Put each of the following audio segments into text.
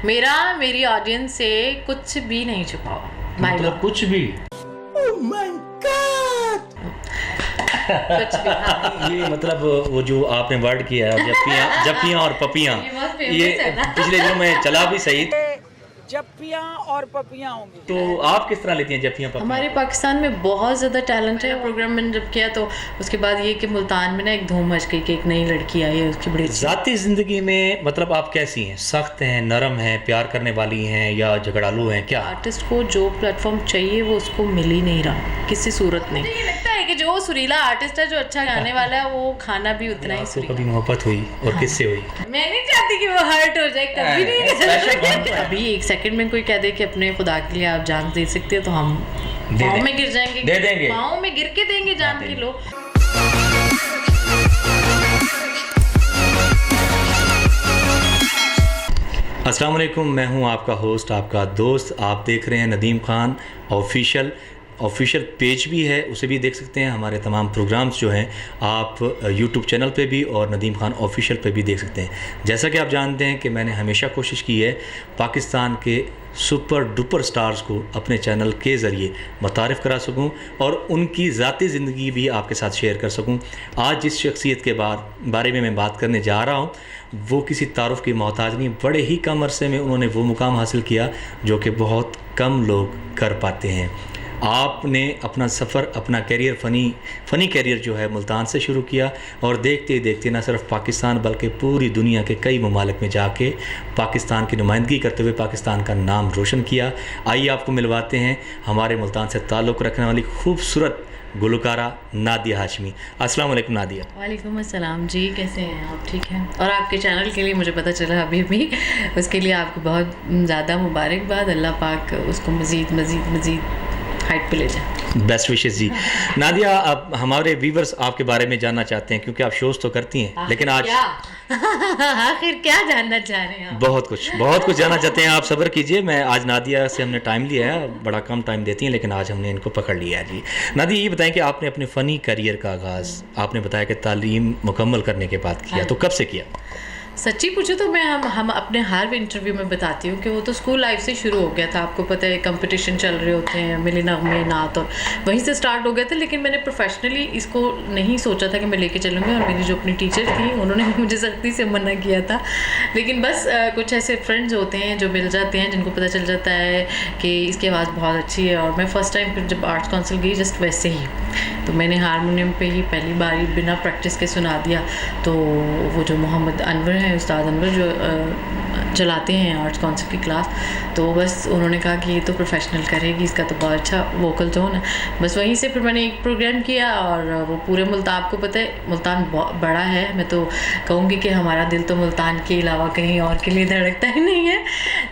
मेरी ऑडियंस से कुछ भी नहीं छुपाओ, मतलब कुछ भी। Oh my God! कुछ भी, हाँ। ये मतलब वो जो आपने वर्ड किया है, जप्पियाँ और पपियाँ, ये पिछले दिनों में चला भी सही। जप्पियाँ और पपियाँ होंगी। तो आप किस तरह लेती हैं जप्पियाँ पपियाँ? हमारे पाकिस्तान में बहुत ज़्यादा टैलेंट है। प्रोग्राम मैंने जब किया तो उसके बाद ये कि मुल्तान में ना एक धूम मच गई कि एक नई लड़की आई है, उसकी बड़ी ज़ाती ज़िंदगी में मतलब आप कैसी हैं? सख्त हैं, नरम हैं, प्यार करने वाली हैं या झगड़ालू हैं? क्या आर्टिस्ट को जो प्लेटफॉर्म चाहिए वो उसको मिल ही नहीं रहा किसी सूरत में। मुझे ये लगता है कि जो सुरीला आर्टिस्ट है, जो अच्छा गाने वाला है, वो खाना भी उतना ही सुरीला। कभी मोहब्बत हुई और किससे हुई? मैं नहीं चाहती कि वो हर्ट हो जाए, कभी नहीं। अभी एक सेकंड में कोई कह दे कि अपने खुदा के लिए आप जान दे सकते हो तो हम पाँव में गिर जाएंगे, दे देंगे, पाँव में गिर के देंगे जान के लो। अस्सलाम वालेकुम, मैं हूं आपका होस्ट, आपका दोस्त। आप देख रहे हैं नदीम खान ऑफिशियल पेज भी है, उसे भी देख सकते हैं। हमारे तमाम प्रोग्राम्स जो हैं आप यूट्यूब चैनल पे भी और नदीम खान ऑफिशियल पे भी देख सकते हैं। जैसा कि आप जानते हैं कि मैंने हमेशा कोशिश की है पाकिस्तान के सुपर डुपर स्टार्स को अपने चैनल के ज़रिए मुतारिफ़ करा सकूं और उनकी ज़ाती ज़िंदगी भी आपके साथ शेयर कर सकूं। आज जिस शख्सियत के बारे में मैं बात करने जा रहा हूं, वो किसी तारुफ़ की मोहताज नहीं, बड़े ही कम अरसे में उन्होंने वो मुकाम हासिल किया जो कि बहुत कम लोग कर पाते हैं। आपने अपना सफ़र, अपना कैरियर, फ़नी कैरियर जो है मुल्तान से शुरू किया और देखते ही देखते न सिर्फ पाकिस्तान बल्कि पूरी दुनिया के कई ममालिक में जाके पाकिस्तान की नुमाइंदगी करते हुए पाकिस्तान का नाम रोशन किया। आइए आपको मिलवाते हैं हमारे मुल्तान से ताल्लुक़ रखने वाली खूबसूरत गुलकारा नादिया हाशमी। अस्सलाम वालेकुम नादिया। वालेकुम अस्सलाम जी, कैसे हैं आप? ठीक हैं। और आपके चैनल के लिए मुझे पता चला अभी उसके लिए आपको बहुत ज़्यादा मुबारकबाद। अल्लाह पाक उसको मज़ीद हाइट पे ले जाए। बेस्ट विशेस जी। नादिया, अब हमारे व्यूवर्स आपके बारे में जानना चाहते हैं क्योंकि आप शोज़ तो करती हैं, लेकिन आज आखिर क्या जानना चाह रहे हैं? बहुत कुछ जानना चाहते हैं। आप सब्र कीजिए, मैं आज नादिया से हमने टाइम लिया है, बड़ा कम टाइम देती हैं लेकिन आज हमने इनको पकड़ लिया है जी। नादिया, ये बताएं कि आपने अपने फ़नी करियर का आगाज़ आपने बताया कि तालीम मुकम्मल करने के बाद किया, तो कब से किया? सच्ची पूछो तो मैं हम अपने हर इंटरव्यू में बताती हूँ कि वो तो स्कूल लाइफ से शुरू हो गया था। आपको पता है कंपटीशन चल रहे होते हैं, मिली नगमे नात, और वहीं से स्टार्ट हो गया था। लेकिन मैंने प्रोफेशनली इसको नहीं सोचा था कि मैं लेके चलूँगी, और मेरी जो अपनी टीचर थी उन्होंने मुझे सख्ती से मना किया था। लेकिन बस कुछ ऐसे फ्रेंड्स होते हैं जो मिल जाते हैं जिनको पता चल जाता है कि इसकी आवाज़ बहुत अच्छी है। और मैं फ़र्स्ट टाइम फिर जब आर्ट्स काउंसिल गई जस्ट वैसे ही, तो मैंने हारमोनियम पे ही पहली बार बिना प्रैक्टिस के सुना दिया। तो वो जो मोहम्मद अनवर हैं, उस्ताद अनवर, जो चलाते हैं आर्ट्स काउंसिल की क्लास, तो बस उन्होंने कहा कि ये तो प्रोफेशनल करेगी, इसका तो बहुत अच्छा वोकल टोन है। बस वहीं से फिर मैंने एक प्रोग्राम किया और वो पूरे मुल्तान, आपको पता है मुल्तान बहुत बड़ा है, मैं तो कहूँगी कि हमारा दिल तो मुल्तान के अलावा कहीं और के लिए धड़कता ही नहीं है।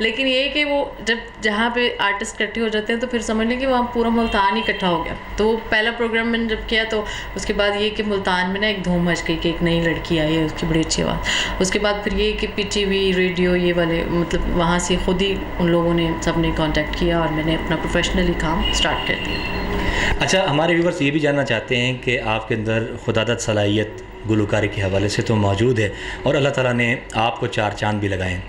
लेकिन ये कि वो जब जहाँ पे आर्टिस्ट इकट्ठे हो जाते हैं तो फिर समझ लें कि वहाँ पूरा मुल्तान ही इकट्ठा हो गया। तो पहला प्रोग्राम मैंने जब किया तो उसके बाद ये कि मुल्तान में ना एक धूम मच गई कि एक नई लड़की आई है, उसकी बड़ी अच्छी आवाज़। उसके बाद फिर ये कि PTV रेडियो ये वाले, मतलब वहाँ से ख़ुद ही उन लोगों ने सब ने कांटेक्ट किया और मैंने अपना प्रोफेशनली काम स्टार्ट कर दिया। अच्छा, हमारे व्यूवर्स ये भी जानना चाहते हैं कि आपके अंदर खुदादत सलाहियत गुलकारी के हवाले से तो मौजूद है और अल्लाह ताला ने आपको 4 चांद भी लगाए हैं।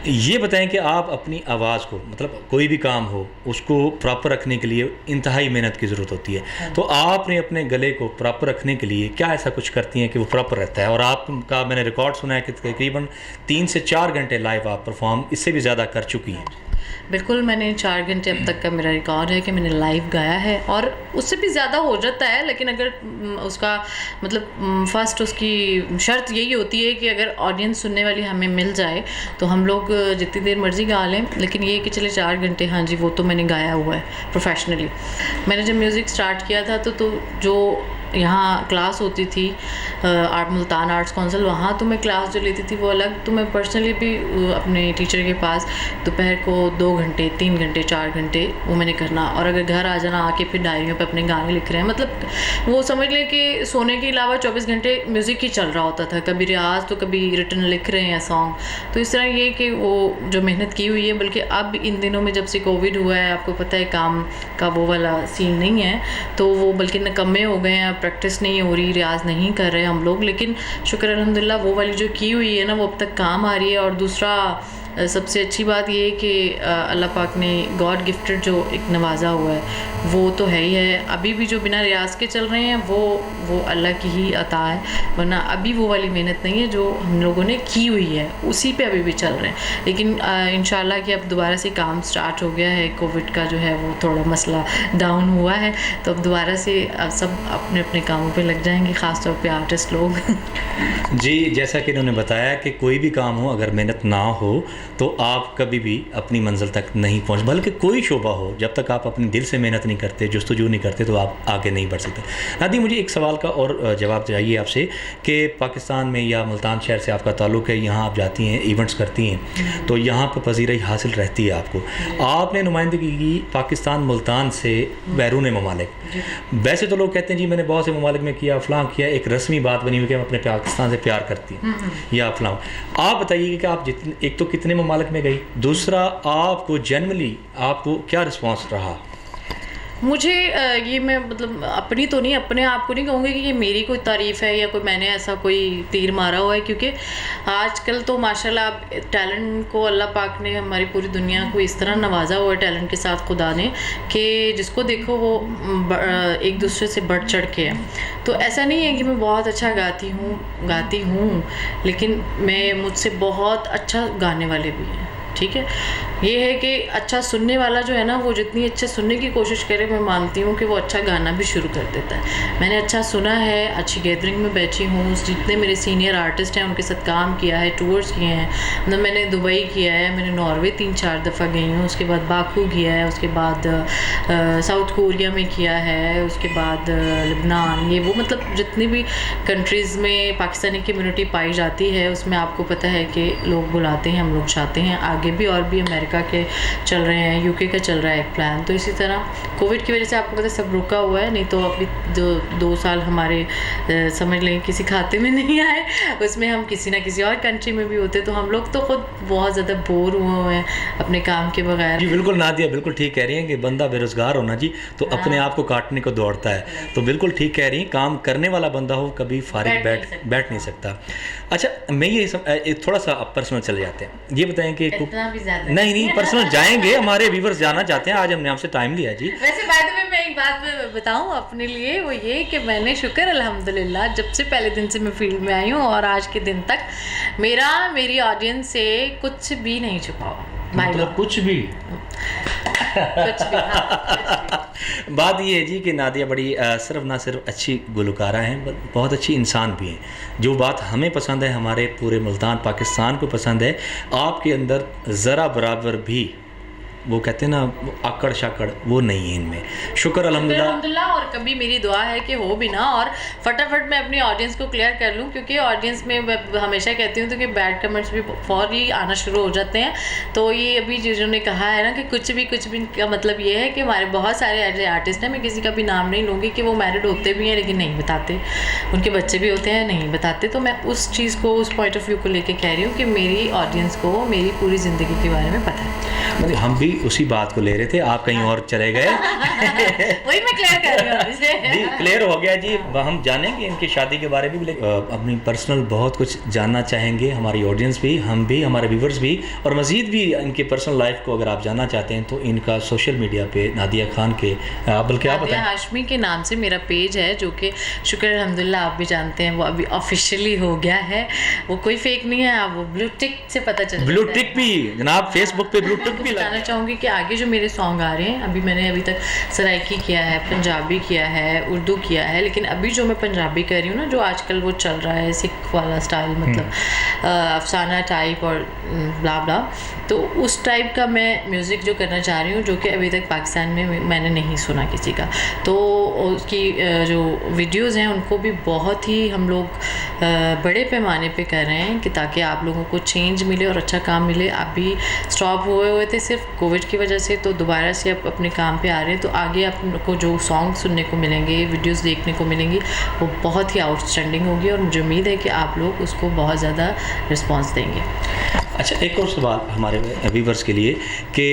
ये बताएं कि आप अपनी आवाज़ को, मतलब कोई भी काम हो उसको प्रॉपर रखने के लिए इंतहाई मेहनत की ज़रूरत होती है, तो आपने अपने गले को प्रॉपर रखने के लिए क्या ऐसा कुछ करती हैं कि वो प्रॉपर रहता है? और आपका मैंने रिकॉर्ड सुना है कि तकरीबन 3 से 4 घंटे लाइव आप परफॉर्म इससे भी ज़्यादा कर चुकी हैं। बिल्कुल, मैंने 4 घंटे अब तक का मेरा रिकॉर्ड है कि मैंने लाइव गाया है, और उससे भी ज़्यादा हो जाता है। लेकिन अगर उसका मतलब फर्स्ट उसकी शर्त यही होती है कि अगर ऑडियंस सुनने वाली हमें मिल जाए तो हम लोग जितनी देर मर्जी गा लें। लेकिन ये कि चले 4 घंटे, हाँ जी, वो तो मैंने गाया हुआ है प्रोफेशनली। मैंने जब म्यूज़िक स्टार्ट किया था तो जो यहाँ क्लास होती थी मुल्तान आर्ट्स काउंसिल, वहाँ तो मैं क्लास जो लेती थी वो अलग, तो मैं पर्सनली भी अपने टीचर के पास दोपहर को 2 घंटे 3 घंटे 4 घंटे वो मैंने करना। और अगर घर आ जाना, आके फिर डायरियों पे अपने गाने लिख रहे हैं, मतलब वो समझ लें कि सोने के अलावा 24 घंटे म्यूज़िक ही चल रहा होता था। कभी रियाज तो कभी रिटर्न लिख रहे हैं सॉन्ग। तो इस तरह ये कि वो जो मेहनत की हुई है, बल्कि अब इन दिनों में जब से कोविड हुआ है, आपको पता है काम का वो वाला सीन नहीं है, तो वो बल्कि नकम्मे हो गए हैं, प्रैक्टिस नहीं हो रही, रियाज नहीं कर रहे हम लोग। लेकिन शुक्र अल्हम्दुलिल्लाह वो वाली जो की हुई है ना, वो अब तक काम आ रही है। और दूसरा सबसे अच्छी बात ये है कि अल्लाह पाक ने गॉड गिफ्टेड जो एक नवाजा हुआ है वो तो है ही है। अभी भी जो बिना रियाज के चल रहे हैं वो अल्लाह की ही अता है, वरना अभी वो वाली मेहनत नहीं है जो हम लोगों ने की हुई है, उसी पे अभी भी चल रहे हैं। लेकिन इंशाल्लाह कि अब दोबारा से काम स्टार्ट हो गया है, कोविड का जो है वो थोड़ा मसला डाउन हुआ है, तो अब दोबारा से सब अपने अपने कामों पे लग जाएंगे, ख़ास तौर पे आर्टिस्ट लोग। जी, जैसा कि इन्होंने बताया कि कोई भी काम हो अगर मेहनत ना हो तो आप कभी भी अपनी मंजिल तक नहीं पहुंच, बल्कि कोई शोबा हो जब तक आप अपने दिल से मेहनत नहीं करते, जुस्तजू नहीं करते, तो आप आगे नहीं बढ़ सकते। नादी, मुझे एक सवाल का और जवाब चाहिए आपसे कि पाकिस्तान में या मुल्तान शहर से आपका ताल्लुक़ है, यहाँ आप जाती हैं, इवेंट्स करती हैं, तो यहाँ पर पजीराई हासिल रहती है आपको। आपने नुमाइंदगी की पाकिस्तान मुल्तान से बैरून ममालिक, वैसे तो लोग कहते हैं जी मैंने बहुत से ममालिक में किया, फ़लाँ किया, एक रस्मी बात बनी हुई कि हम अपने पाकिस्तान से प्यार करती हैं या फ़लाँ। आप बताइए कि आप एक तो कितने ममालिक में गई, दूसरा आपको जनरली आपको क्या रिस्पॉन्स रहा? मुझे ये मैं मतलब अपनी तो नहीं, अपने आप को नहीं कहूँगी कि ये मेरी कोई तारीफ़ है या कोई मैंने ऐसा कोई तीर मारा हुआ है, क्योंकि आजकल तो माशाल्लाह टैलेंट को अल्लाह पाक ने हमारी पूरी दुनिया को इस तरह नवाजा हुआ है टैलेंट के साथ खुदा ने, कि जिसको देखो वो एक दूसरे से बढ़ चढ़ के है। तो ऐसा नहीं है कि मैं बहुत अच्छा गाती हूँ, लेकिन मुझसे बहुत अच्छा गाने वाले भी हैं, ठीक है। ये है कि अच्छा सुनने वाला जो है ना, वो जितनी अच्छे सुनने की कोशिश करे, मैं मानती हूँ कि वो अच्छा गाना भी शुरू कर देता है। मैंने अच्छा सुना है, अच्छी गैदरिंग में बैठी हूँ, जितने मेरे सीनियर आर्टिस्ट हैं उनके साथ काम किया है, टूर्स किए हैं, मतलब मैंने दुबई किया है, मैंने नॉर्वे 3-4 दफ़ा गई हूँ, उसके बाद बाकू किया है, उसके बाद साउथ कोरिया में किया है, उसके बाद लेबनान, ये वो मतलब जितनी भी कंट्रीज़ में पाकिस्तानी कम्युनिटी पाई जाती है उसमें आपको पता है कि लोग बुलाते हैं, हम लोग चाहते हैं आगे भी, और भी अमेरिका के चल रहे हैं, यूके का चल रहा है एक प्लान। तो इसी तरह कोविड की वजह से आपको पता है सब रुका हुआ है, नहीं तो अभी 2 साल हमारे समझ लें किसी खाते में नहीं आए, उसमें हम किसी ना किसी और कंट्री में भी होते, तो हम लोग तो खुद बहुत ज़्यादा बोर हुए हैं अपने काम के बगैर। जी बिल्कुल नादिया, बिल्कुल ठीक कह रही हैं कि बंदा बेरोज़गार होना जी तो अपने आप को काटने को दौड़ता है, तो बिल्कुल ठीक कह रही हैं, काम करने वाला बंदा हो कभी फारिग बैठ नहीं सकता। अच्छा, मैं ये थोड़ा सा पर्सनल चले जाते हैं, ये बताएं कि नहीं पर्सनल जाएंगे, हमारे व्यूवर्स जाना चाहते हैं, आज हमने आपसे टाइम लिया जी। वैसे बाय द वे मैं एक बात बताऊं अपने लिए, वो ये कि मैंने शुक्र अल्हम्दुलिल्लाह जब से पहले दिन से मैं फील्ड में आई हूँ और आज के दिन तक मेरी ऑडियंस से कुछ भी नहीं छुपा हुआ, मतलब कुछ भी कुछ भी, हाँ, बात ये है जी कि नादिया बड़ी सिर्फ ना सिर्फ अच्छी गुलकारा हैं, बहुत अच्छी इंसान भी हैं। जो बात हमें पसंद है, हमारे पूरे मुल्तान पाकिस्तान को पसंद है, आपके अंदर ज़रा बराबर भी वो कहते हैं ना आकड़ शाकड़, वो नहीं है इनमें। शुक्र अल्हम्दुलिल्लाह। और कभी मेरी दुआ है कि हो भी ना, और फटाफट मैं अपनी ऑडियंस को क्लियर कर लूँ, क्योंकि ऑडियंस में मैं हमेशा कहती हूँ तो कि बैड कमेंट्स भी फौरी आना शुरू हो जाते हैं। तो ये अभी जिन्होंने कहा है ना कि कुछ भी का मतलब ये है कि हमारे बहुत सारे ऐसे आर्टिस्ट हैं, मैं किसी का भी नाम नहीं लूँगी, कि वो मैरिड होते भी हैं लेकिन नहीं बताते, उनके बच्चे भी होते हैं नहीं बताते। तो मैं उस चीज़ को, उस पॉइंट ऑफ व्यू को लेके कह रही हूँ कि मेरी ऑडियंस को मेरी पूरी ज़िंदगी के बारे में पता है। मतलब हम भी उसी बात को ले रहे थे, आप कहीं और चले गए। वही मैं क्लियर कर रही हूँ जी, क्लियर हो गया जी। हम जानेंगे इनकी शादी के बारे में भी, अपनी पर्सनल बहुत कुछ जानना चाहेंगे, हमारी ऑडियंस भी, हम भी, हमारे व्यूवर्स भी, और मज़ीद भी इनके पर्सनल लाइफ को अगर आप जानना चाहते हैं तो इनका सोशल मीडिया पे नादिया खान के, बल्कि आप बताएं, हाशमी के नाम से मेरा पेज है, जो कि शुक्र अल्हम्दुलिल्लाह आप भी जानते हैं वो अभी ऑफिशियली हो गया है, वो कोई फेक नहीं है, आप वो ब्लू टिक से पता चल, ब्लू टिक भी जनाब, फेसबुक पे ब्लू टिक भी बताना चाहूँगी कि आगे जो मेरे सॉन्ग आ रहे हैं, अभी तक सराइकी किया है, पंजाबी किया है, उर्दू किया है, लेकिन अभी जो मैं पंजाबी कर रही हूँ ना, जो आजकल वो चल रहा है सिख वाला स्टाइल, मतलब अफसाना टाइप और ब्ला ब्ला, तो उस टाइप का मैं म्यूज़िक जो करना चाह रही हूँ, जो कि अभी तक पाकिस्तान में मैंने नहीं सुना किसी का। तो उसकी जो वीडियोज़ हैं उनको भी बहुत ही हम लोग बड़े पैमाने पे कर रहे हैं, कि ताकि आप लोगों को चेंज मिले और अच्छा काम मिले। अभी स्टॉप हुए थे सिर्फ कोविड की वजह से, तो दोबारा से अब अपने काम पे आ रहे हैं, तो आगे आपको जो सॉन्ग सुनने को मिलेंगे, वीडियोस देखने को मिलेंगी, वो बहुत ही आउटस्टैंडिंग होगी, और मुझे उम्मीद है कि आप लोग उसको बहुत ज़्यादा रिस्पॉन्स देंगे। अच्छा, एक और सवाल हमारे व्यूवर्स के लिए कि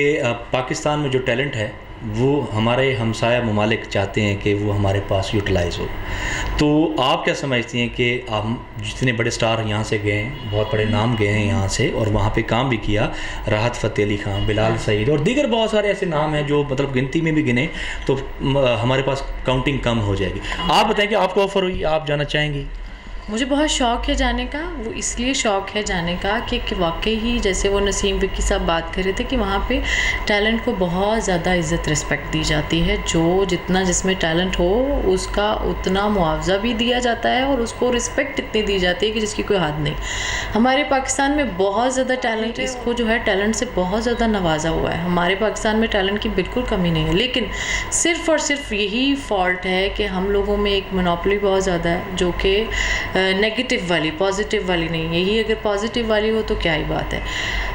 पाकिस्तान में जो टैलेंट है वो हमारे हमसाया ममालिक चाहते हैं कि वो हमारे पास यूटिलाइज़ हो। तो आप क्या समझती हैं कि हम जितने बड़े स्टार यहाँ से गए हैं, बहुत बड़े नाम गए हैं यहाँ से और वहाँ पे काम भी किया, राहत फ़तेह अली खान, बिलाल सईद और दीगर बहुत सारे ऐसे नाम हैं जो मतलब गिनती में भी गिने तो हमारे पास काउंटिंग कम हो जाएगी। आप बताएं कि आपको ऑफ़र हुई, आप जाना चाहेंगी? मुझे बहुत शौक़ है जाने का। वो इसलिए शौक़ है जाने का कि वाकई ही जैसे वो नसीम विक्की साहब बात कर रहे थे कि वहाँ पे टैलेंट को बहुत ज़्यादा इज़्ज़त रिस्पेक्ट दी जाती है। जो जितना जिसमें टैलेंट हो उसका उतना मुआवजा भी दिया जाता है और उसको रिस्पेक्ट इतनी दी जाती है कि जिसकी कोई हद नहीं। हमारे पाकिस्तान में बहुत ज़्यादा टैलेंट है, इसको जो है टैलेंट से बहुत ज़्यादा नवाजा हुआ है। हमारे पाकिस्तान में टैलेंट की बिल्कुल कमी नहीं है, लेकिन सिर्फ़ और सिर्फ यही फॉल्ट है कि हम लोगों में एक मोनोपोली बहुत ज़्यादा है जो कि नेगेटिव वाली, पॉजिटिव वाली नहीं है। यही अगर पॉजिटिव वाली हो तो क्या ही बात है।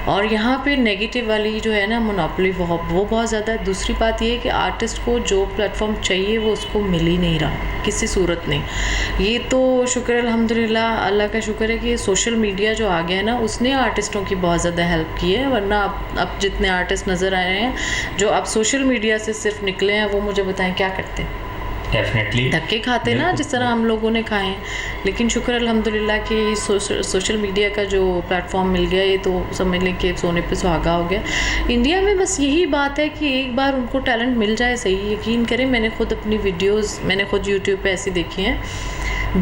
और यहाँ पे नेगेटिव वाली जो है ना मोनोपोली वो बहुत ज़्यादा है। दूसरी बात ये है कि आर्टिस्ट को जो प्लेटफॉर्म चाहिए वो उसको मिल ही नहीं रहा किसी सूरत नहीं। ये तो शुक्र अल्हम्दुलिल्लाह, अल्लाह का शुक्र है कि सोशल मीडिया जो आ गया है ना उसने आर्टिस्टों की बहुत ज़्यादा हेल्प की है। वरना अब जितने आर्टिस्ट नज़र आ रहे हैं जो अब सोशल मीडिया से सिर्फ निकले हैं वो मुझे बताएं क्या करते हैं। डेफिनेटली धक्के खाते ना जिस तरह हम लोगों ने खाए हैं। लेकिन शुक्र अल्हम्दुलिल्लाह कि सोशल मीडिया का जो प्लेटफॉर्म मिल गया ये तो समझ लें कि सोने पे सुहागा हो गया। इंडिया में बस यही बात है कि एक बार उनको टैलेंट मिल जाए, सही यकीन करें मैंने खुद अपनी वीडियोस मैंने खुद यूट्यूब पे ऐसी देखी हैं,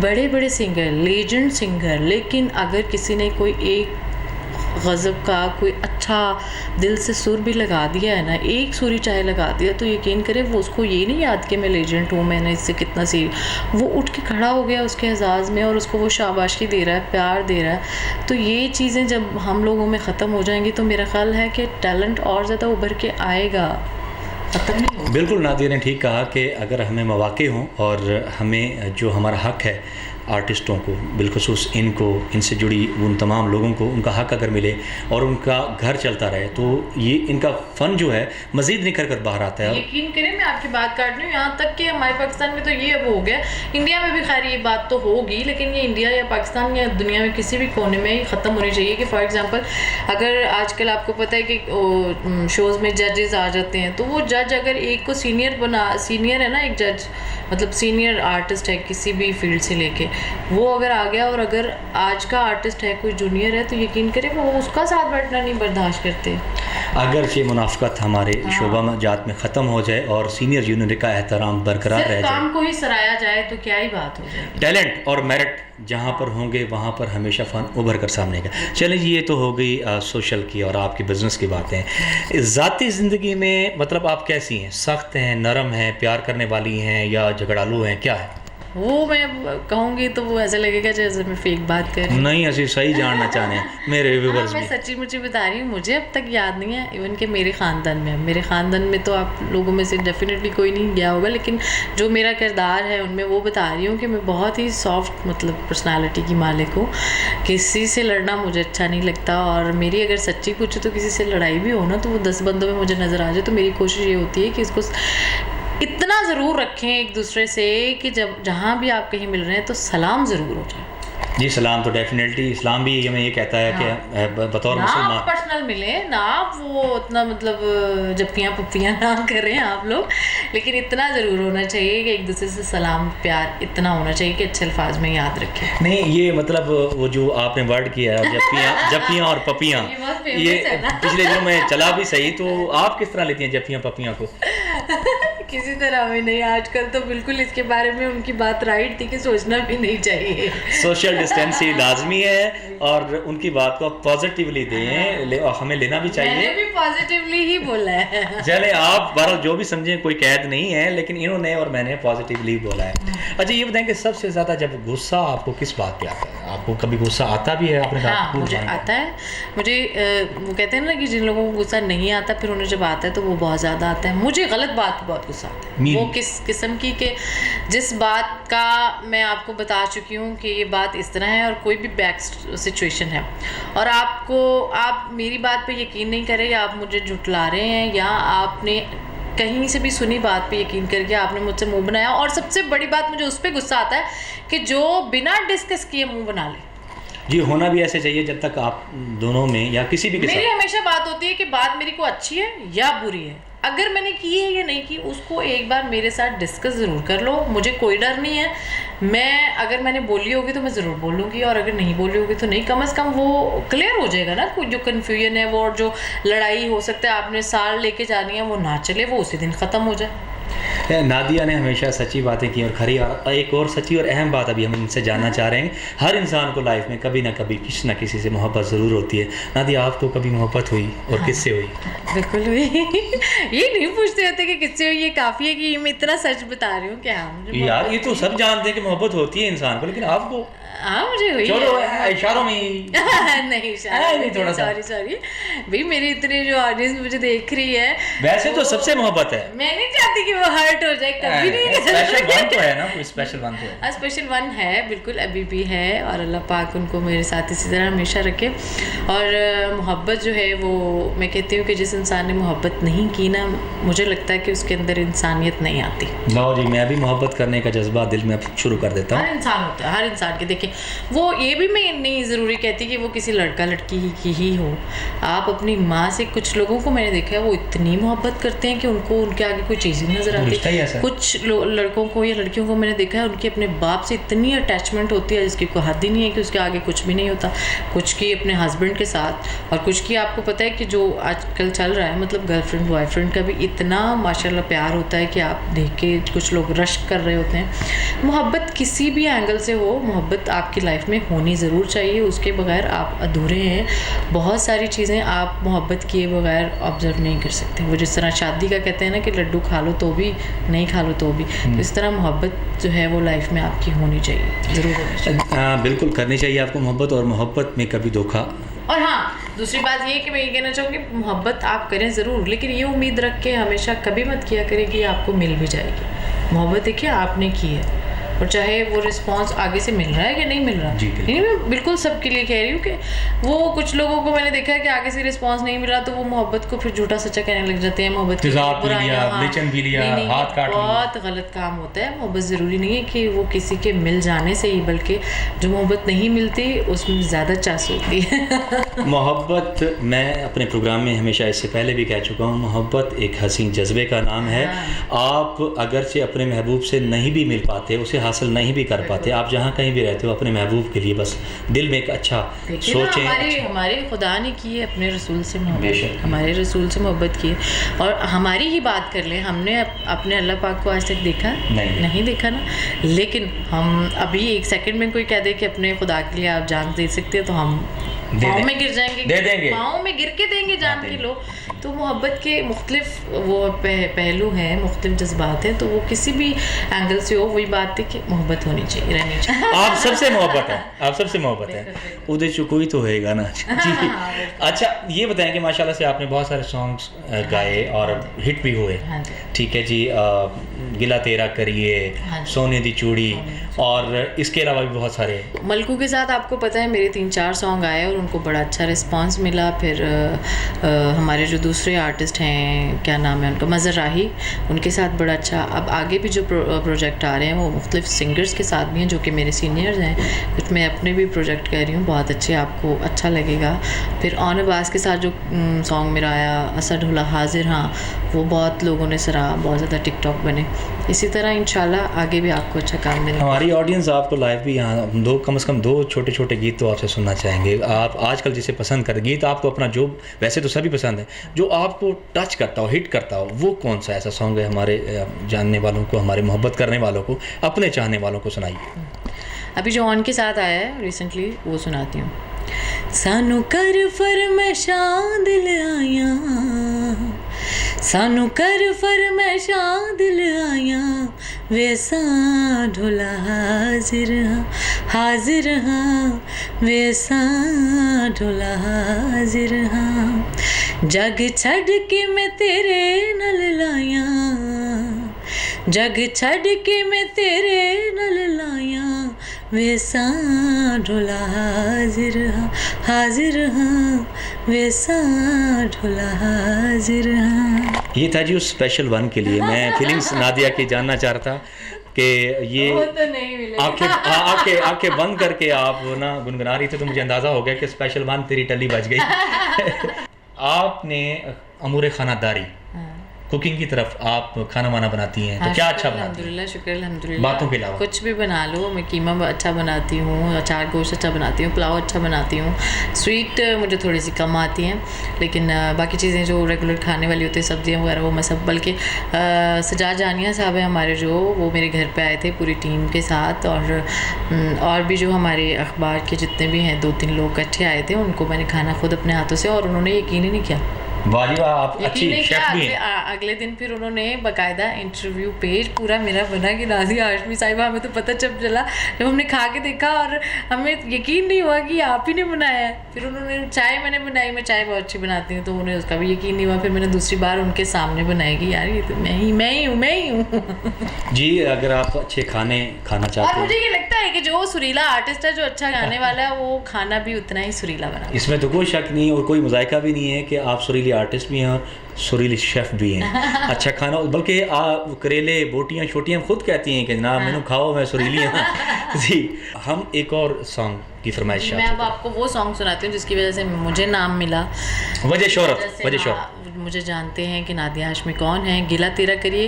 बड़े बड़े सिंगर, लेजेंड सिंगर, लेकिन अगर किसी ने कोई एक गज़ब का कोई अच्छा दिल से सुर भी लगा दिया है ना, एक सुर ही चाहे लगा दिया, तो यकीन करें वो उसको ये नहीं याद कि मैं लेजेंड हूँ, मैंने इससे कितना सी, वो उठ के खड़ा हो गया उसके एजाज़ में और उसको वो शाबाशी दे रहा है, प्यार दे रहा है। तो ये चीज़ें जब हम लोगों में ख़त्म हो जाएंगी तो मेरा ख्याल है कि टैलेंट और ज़्यादा उभर के आएगा, ख़त्म नहीं होगा। बिल्कुल नादिया ने ठीक कहा कि अगर हमें मौक़े हों और हमें जो हमारा हक़ है आर्टिस्टों को, बिलखुसूस इनको, इनसे जुड़ी उन तमाम लोगों को उनका हक़ अगर मिले और उनका घर चलता रहे तो ये इनका फ़न जो है मज़ीद निखर कर बाहर आता है। यकीन करें मैं आपकी बात काट रही हूँ, यहाँ तक कि हमारे पाकिस्तान में तो ये अब हो गया, इंडिया में भी खैर ये बात तो होगी, लेकिन ये इंडिया या पाकिस्तान या दुनिया में किसी भी कोने में ख़त्म होनी चाहिए कि फॉर एग्ज़ाम्पल अगर आजकल आपको पता है कि शोज़ में जजेस आ जाते हैं तो वो जज अगर एक को सीनियर है ना, एक जज मतलब सीनियर आर्टिस्ट है किसी भी फील्ड से लेके, वो अगर आ गया और अगर आज का आर्टिस्ट है कोई जूनियर है तो यकीन करें वो उसका साथ बैठना नहीं बर्दाश्त करते। अगर ये मुनाफ़क़त हमारे शोबा जात में ख़त्म हो जाए और सीनियर जूनियर का एहतराम बरकरार रह जाए, काम को ही सराया जाए तो क्या ही बात हो जाए। टैलेंट और मेरिट जहाँ पर होंगे वहाँ पर हमेशा फ़न उभर कर सामने का। चलिए जी, ये तो हो गई सोशल की और आपकी बिज़नेस की बातें। ज़ाती ज़िंदगी में मतलब आप कैसी हैं? सख्त हैं, नरम हैं, प्यार करने वाली हैं या झगड़ालू हैं, क्या है? वो मैं कहूँगी तो वो ऐसा लगेगा जैसे मैं फेक बात कर रही हूँ। नहीं, ऐसे सही जानना चाहते हैं मेरे व्यूअर्स मैं सच्ची मुझी बता रही हूँ, मुझे अब तक याद नहीं है इवन कि मेरे ख़ानदान में तो आप लोगों में से डेफिनेटली कोई नहीं गया होगा, लेकिन जो मेरा किरदार है उनमें वो बता रही हूँ कि मैं बहुत ही सॉफ्ट मतलब पर्सनालिटी की मालिक हूँ। किसी से लड़ना मुझे अच्छा नहीं लगता और मेरी अगर सच्ची पूछो तो किसी से लड़ाई भी हो ना तो वो 10 बंदों में मुझे नज़र आ जाए तो मेरी कोशिश ये होती है कि इसको इतना ज़रूर रखें एक दूसरे से कि जब जहाँ भी आप कहीं मिल रहे हैं तो सलाम ज़रूर हो जाए। जी, सलाम तो डेफिनेटली इस्लाम भी हमें ये कहता है कि बतौर मुसलमान पर्सनल मिले ना, वो उतना मतलब जप्पियाँ पप्पियाँ ना करें आप लोग, लेकिन इतना ज़रूर होना चाहिए कि एक दूसरे से सलाम प्यार इतना होना चाहिए कि अच्छे अल्फाज में याद रखें। नहीं, ये मतलब वो जो आपने वर्ड किया है जप्पियाँ और पपियाँ, ये पिछले दिनों में चला भी सही, तो आप किस तरह लेती हैं जप्पियाँ पपियाँ को? किसी तरह भी नहीं, आजकल तो बिल्कुल इसके बारे में उनकी बात राइट थी कि सोचना भी नहीं चाहिए। सोशल डिस्टेंसिंग लाजमी है और उनकी बात को पॉजिटिवली दें, हमें लेना भी चाहिए। मैंने भी पॉजिटिवली ही बोला है। चले आप बहरहाल जो भी समझें, कोई कैद नहीं है, लेकिन इन्होंने और मैंने पॉजिटिवली बोला है। अच्छा, ये बताएं कि सबसे ज़्यादा जब गुस्सा आपको किस बात पे आता है? आपको कभी गुस्सा आता भी है? आपने कहा मुझे आता है। मुझे वो कहते हैं ना कि जिन लोगों को गुस्सा नहीं आता फिर उन्हें जब आता है तो वो बहुत ज़्यादा आता है। मुझे गलत बात बहुत गुस्सा आता है। वो किस किस्म की कि जिस बात का मैं आपको बता चुकी हूँ कि ये बात इस तरह है और कोई भी बैक सिचुएशन है और आप मेरी बात पे यकीन नहीं करें या आप मुझे झुठला रहे हैं या आपने कहीं से भी सुनी बात पे यकीन करके आपने मुझसे मुंह बनाया। और सबसे बड़ी बात मुझे उस पर गुस्सा आता है कि जो बिना डिस्कस किए मुंह बना ले। जी, होना भी ऐसे चाहिए जब तक आप दोनों में या किसी भी मेरी हमेशा बात होती है कि बात मेरी को अच्छी है या बुरी है, अगर मैंने की है या नहीं की उसको एक बार मेरे साथ डिस्कस ज़रूर कर लो, मुझे कोई डर नहीं है। मैं अगर मैंने बोली होगी तो मैं ज़रूर बोलूँगी, और अगर नहीं बोली होगी तो नहीं, कम से कम वो क्लियर हो जाएगा ना। कोई जो कन्फ्यूजन है वो, और जो लड़ाई हो सकता है आपने साल लेके जानी है वो ना चले, वो उसी दिन ख़त्म हो जाए। नादिया ने हमेशा सच्ची बातें की और खरी, और एक और सच्ची और अहम बात अभी हम इनसे जानना चाह रहे हैं। हर इंसान को लाइफ में कभी ना कभी किसी ना किसी से मोहब्बत ज़रूर होती है। नादिया, आपको कभी मोहब्बत हुई और किससे हुई? बिल्कुल हुई। ये नहीं पूछते होते कि किससे हुई, ये काफ़ी है कि मैं इतना सच बता रही हूँ कि हाँ मुझे यार, ये तो सब जानते हैं कि मोहब्बत होती है इंसान को, लेकिन आपको? हाँ मुझे हुई है। इशारों में नहीं थोड़ा सा सॉरी भाई, मेरी इतनी जो ऑडियंस मुझे देख रही है, वैसे तो सबसे मोहब्बत है। मैं नहीं चाहती कि वो हर्ट हो जाए कभी नहीं। स्पेशल वन तो है ना, कोई स्पेशल वन तो है। स्पेशल वन है, बिल्कुल अभी भी है, और अल्लाह पाक उनको मेरे साथ इसी तरह हमेशा रखे। और मोहब्बत जो है वो, मैं कहती हूँ कि जिस इंसान ने मोहब्बत नहीं की ना, मुझे लगता है कि उसके अंदर इंसानियत नहीं आती। लो जी, मैं भी मोहब्बत करने का जज्बा दिल में अब शुरू कर देता हूँ। हर इंसान होता है, हर इंसान के। देखिए वो, ये भी मैं नहीं ज़रूरी कहती कि वो किसी लड़का लड़की की ही हो। आप अपनी माँ से, कुछ लोगों को मैंने देखा है वो इतनी मोहब्बत करते हैं कि उनको उनके आगे कोई चीज़ ही नज़र आती। कुछ लड़कों को या लड़कियों को मैंने देखा है उनकी अपने बाप से इतनी अटैचमेंट होती है जिसकी कोई हद ही नहीं है, कि उसके आगे कुछ भी नहीं होता। कुछ की अपने हस्बैंड के साथ, और कुछ की आपको पता है कि जो आजकल चल रहा है, मतलब गर्लफ्रेंड बॉयफ्रेंड का भी इतना माशाल्लाह प्यार होता है कि आप देख के कुछ लोग रश कर रहे होते हैं। मोहब्बत किसी भी एंगल से हो, मोहब्बत आपकी लाइफ में होनी ज़रूर चाहिए, उसके बगैर आप अधूरे हैं। बहुत सारी चीज़ें आप मोहब्बत किए बगैर ऑब्जर्व नहीं कर सकते। वो जिस तरह शादी का कहते हैं ना कि लड्डू खा लो तो भी, नहीं खा लो तो भी, तो इस तरह मोहब्बत जो है वो लाइफ में आपकी होनी चाहिए, ज़रूर होनी चाहिए। बिल्कुल करनी चाहिए आपको मोहब्बत, और मोहब्बत में कभी धोखा। और हाँ, दूसरी बात ये कि मैं ये कहना चाहूँगी, मोहब्बत आप करें ज़रूर, लेकिन ये उम्मीद रख के हमेशा कभी मत किया करें कि आपको मिल भी जाएगी। मोहब्बत देखिए आपने की है, और चाहे वो रिस्पांस आगे से मिल रहा है या नहीं मिल रहा। नहीं, मैं बिल्कुल सबके लिए कह रही हूँ कि वो कुछ लोगों को मैंने देखा है कि आगे से रिस्पांस नहीं मिला तो वो मोहब्बत को फिर झूठा सच्चा कहने लग जाते हैं। मोहब्बत बहुत गलत काम होता है। मोहब्बत ज़रूरी नहीं है कि वो किसी के मिल जाने से ही, बल्कि जो मोहब्बत नहीं मिलती उसमें ज़्यादा चास होती है। मोहब्बत, मैं अपने प्रोग्राम में हमेशा इससे पहले भी कह चुका हूँ, मोहब्बत एक हसीन जज्बे का नाम है। आप अगरचे अपने महबूब से नहीं भी मिल पाते, उसे हासिल नहीं भी कर पाते, आप जहाँ कहीं भी रहते हो अपने महबूब के लिए बस दिल में एक अच्छा सोचें। हमारे खुदा ने की है अपने रसूल से मोहब्बत, हमारे रसूल से मोहब्बत की है। और हमारी ही बात कर लें, हमने अपने अल्लाह पाक को आज तक देखा नहीं देखा ना, लेकिन हम अभी एक सेकंड में कोई कह दे कि अपने खुदा के लिए आप जान दे सकते हो तो हम पाँव में गिर जाएंगे, दे देंगे, पाँव में गिर के देंगे जान के लो। तो मोहब्बत के मुख्तलिफ वो पहलू हैं, मुख्तलिफ जज्बात हैं, तो वो किसी भी एंगल से हो, वही बात है कि मोहब्बत होनी चाहिए, रहनी चाहिए। आप सबसे मोहब्बत है, आप सबसे मोहब्बत है, उधर कोई तो होएगा ना जी। अच्छा, ये बताएं कि माशाल्लाह से आपने बहुत सारे सॉन्ग्स गाए और हिट भी हुए, ठीक है जी। गिला तेरा करिए, सोने दी चूड़ी, और इसके अलावा भी बहुत सारे। मलकू के साथ आपको पता है मेरे 3-4 सॉन्ग आए और उनको बड़ा अच्छा रिस्पांस मिला। फिर हमारे जो दूसरे आर्टिस्ट हैं, क्या नाम है उनका, मज़र राही, उनके साथ बड़ा अच्छा। अब आगे भी जो प्रोजेक्ट आ रहे हैं वो मुख्तलिफ सिंगर्स के साथ भी हैं जो कि मेरे सीनियर्स हैं। कुछ मैं अपने भी प्रोजेक्ट कर रही हूँ, बहुत अच्छे, आपको अच्छा लगेगा। फिर ऑन अब्बास के साथ जो सॉन्ग मेरा आया, असद हुला हाजिर, हाँ, वो बहुत लोगों ने सराहा, बहुत ज़्यादा टिकटॉक बने। इसी तरह इंशाल्लाह आगे भी आपको अच्छा काम मिलेगा। हमारी ऑडियंस आपको लाइव भी यहाँ कम से कम 2 छोटे छोटे गीत तो आपसे सुनना चाहेंगे। आप आजकल जिसे पसंद करते गीत, आपको अपना जो, वैसे तो सभी पसंद है, जो आपको टच करता हो, हिट करता हो, वो कौन सा ऐसा सॉन्ग है हमारे जानने वालों को, हमारे मोहब्बत करने वालों को, अपने चाहने वालों को सुनाइए। अभी जो ऑन के साथ आया है रिसेंटली, वो सुनाती हूँ। सानू कर फरमाइशां दिल आया, सानू कर फरमाइशां दिल आया, वैसा ढोला हाजिर हाँ, हाजिर हाँ, वैसा ढोला हाजिर हाँ। जग छड़ के मैं तेरे नल लाया, जग छड़ के मैं तेरे नल लाया, वैसा ढोला हाजिर हाँ, हाजिर हाँ, वैसा ढोला हाजिर हाँ। ये था जी उस स्पेशल वन के लिए। मैं फीलिंग्स नादिया की जानना चाह रहा था कि ये तो आंखें बंद करके आप ना गुनगुना रही थी, तो मुझे अंदाज़ा हो गया कि स्पेशल वन तेरी टली बज गई। आपने अमूर खानादारी कुकिंग की तरफ आप खाना वाना बनाती हैं तो क्या अच्छा बनाती हैं? अल्हम्दुलिल्लाह, शुक्र अल्हम्दुलिल्लाह। बातों के अलावा कुछ भी बना लो, मैं कीमा अच्छा बनाती हूँ, अचार गोश्त अच्छा बनाती हूँ, पुलाव अच्छा बनाती हूँ। स्वीट मुझे थोड़ी सी कम आती हैं, लेकिन बाकी चीज़ें जो रेगुलर खाने वाली होती है, सब्जियाँ वगैरह, वो मैं सब, बल्कि सजाद जानिया साहब हैं हमारे, जो वो मेरे घर पे आए थे पूरी टीम के साथ, और भी जो हमारे अखबार के जितने भी हैं 2-3 लोग इकट्ठे आए थे, उनको मैंने खाना खुद अपने हाथों से, और उन्होंने यकीन ही नहीं किया। वाह जी वाह, आप अच्छी शेफ भी हैं। अगले दिन फिर उन्होंने बाकायदा इंटरव्यू पेज पूरा मेरा बना कि नाज़िया हाशमी साहिबा, हमें तो पता चला जब हमने खा के देखा, और हमें यकीन नहीं हुआ कि आप ही ने बनाया है। फिर उन्होंने चाय मैंने बनाई, मैं चाय बहुत अच्छी बनाती हूँ, तो उन्हें उसका भी यकीन नहीं हुआ। फिर मैंने दूसरी बार उनके सामने बनाई कि यार ये तो मैं ही हूँ। जी, अगर आप अच्छे खाने खाना चाहते और हैं, मुझे ये लगता है कि जो सुरीला आर्टिस्ट है, जो अच्छा गाने वाला है, वो खाना भी उतना ही सुरीला बना। इसमें तो कोई शक नहीं और कोई मजायका भी नहीं है कि आप सुरीली आर्टिस्ट भी हैं और सुरीली शेफ़ भी हैं। अच्छा खाना, बल्कि आप करेले बोटियाँ छोटियाँ खुद कहती हैं कि जनाब मैंने खाओ, मैं सुरीली हूँ। जी, हम एक और सॉन्ग की फरमाइश, मैं अब आपको वो सॉन्ग सुनाती हूँ जिसकी वजह से मुझे नाम मिला, वजह शोहरत। मुझे जानते हैं कि नादिया हाशमी कौन है। गिला तेरा करिए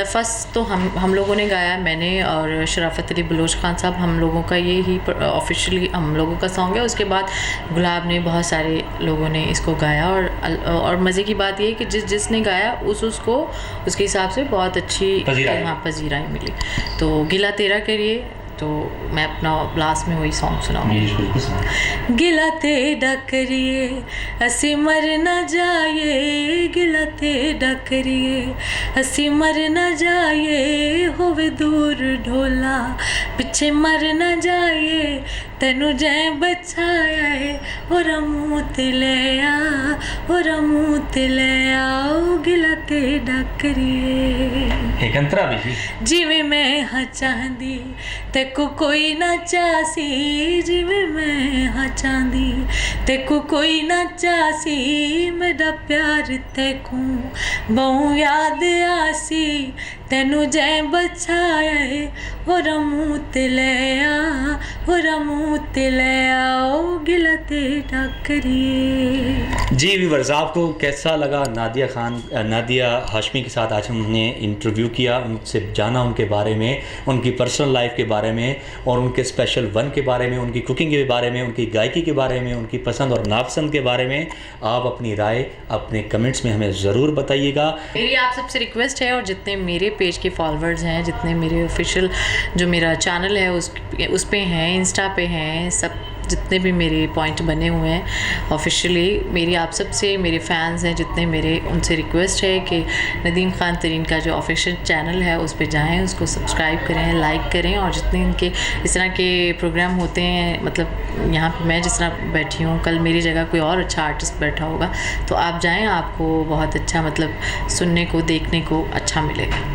फर्स्ट तो हम लोगों ने गाया, मैंने और शराफत अली बलोच खान साहब, हम लोगों का ये ही ऑफिशियली हम लोगों का सॉन्ग है। उसके बाद गुलाब ने, बहुत सारे लोगों ने इसको गाया, और मज़े की बात ये है कि जिसने गाया उसको उसके हिसाब से बहुत अच्छी पजीराई मिली। तो गिला तेरा करिए, तो मैं अपना लास्ट में वही सॉन्ग सुनाऊंगी। गिला तेरा करिए असी मर न जाए, गिला तेरा करिए असी मर न जाए, होवे दूर ढोला पिछे मर न जाए, तेनू जै बचाया है और मुँह ते ले आ, और मुँह ते ले आओ, गिला तेरा करिए। एक अंतरा भी जी, जिवें मैं हाँ चाहदी तेको कोई ना चासी, जिवें मैं हाँ चाहदी तेको कोई ना चासी, मेरा प्यार तेको बहु याद आसी, तेनू जै बचाया है और मुँह ते ले आ, और मुँह ते ले आओ, गिला तेरा करिए। जी व्यूअर्स, आपको कैसा लगा नादिया हाशमी के साथ आज हमने इंटरव्यू किया, उनसे जाना उनके बारे में, उनकी पर्सनल लाइफ के बारे में, और उनके स्पेशल वन के बारे में, उनकी कुकिंग के बारे में, उनकी गायकी के बारे में, उनकी पसंद और नापसंद के बारे में। आप अपनी राय अपने कमेंट्स में हमें ज़रूर बताइएगा। मेरी आप सबसे रिक्वेस्ट है, और जितने मेरे पेज के फॉलोअर्स हैं, जितने मेरे ऑफिशियल जो मेरा चैनल है उस पे हैं, इंस्टा पे हैं, सब जितने भी मेरे पॉइंट बने हुए हैं ऑफिशियली, मेरी आप सबसे, मेरे फैंस हैं जितने मेरे, उनसे रिक्वेस्ट है कि नदीम ख़ान तरीन का जो ऑफिशियल चैनल है उस पर जाएँ, उसको सब्सक्राइब करें, लाइक करें, और जितने इनके इस तरह के प्रोग्राम होते हैं, मतलब यहाँ पे मैं जिस तरह बैठी हूँ, कल मेरी जगह कोई और अच्छा आर्टिस्ट बैठा होगा, तो आप जाएँ, आपको बहुत अच्छा मतलब सुनने को, देखने को अच्छा मिलेगा।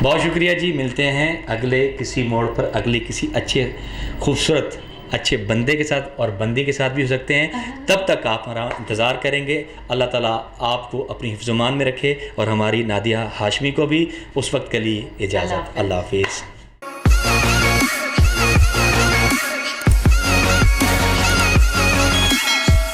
बहुत शुक्रिया जी, मिलते हैं अगले किसी मोड़ पर, अगले किसी अच्छे खूबसूरत अच्छे बंदे के साथ, और बंदी के साथ भी हो सकते हैं। तब तक आप हमारा इंतज़ार करेंगे। अल्लाह ताला आपको अपनी हिफ्ज़-ओ-मान में रखे, और हमारी नादिया हाशमी को भी उस वक्त के लिए इजाज़त। अल्लाह हाफिज़।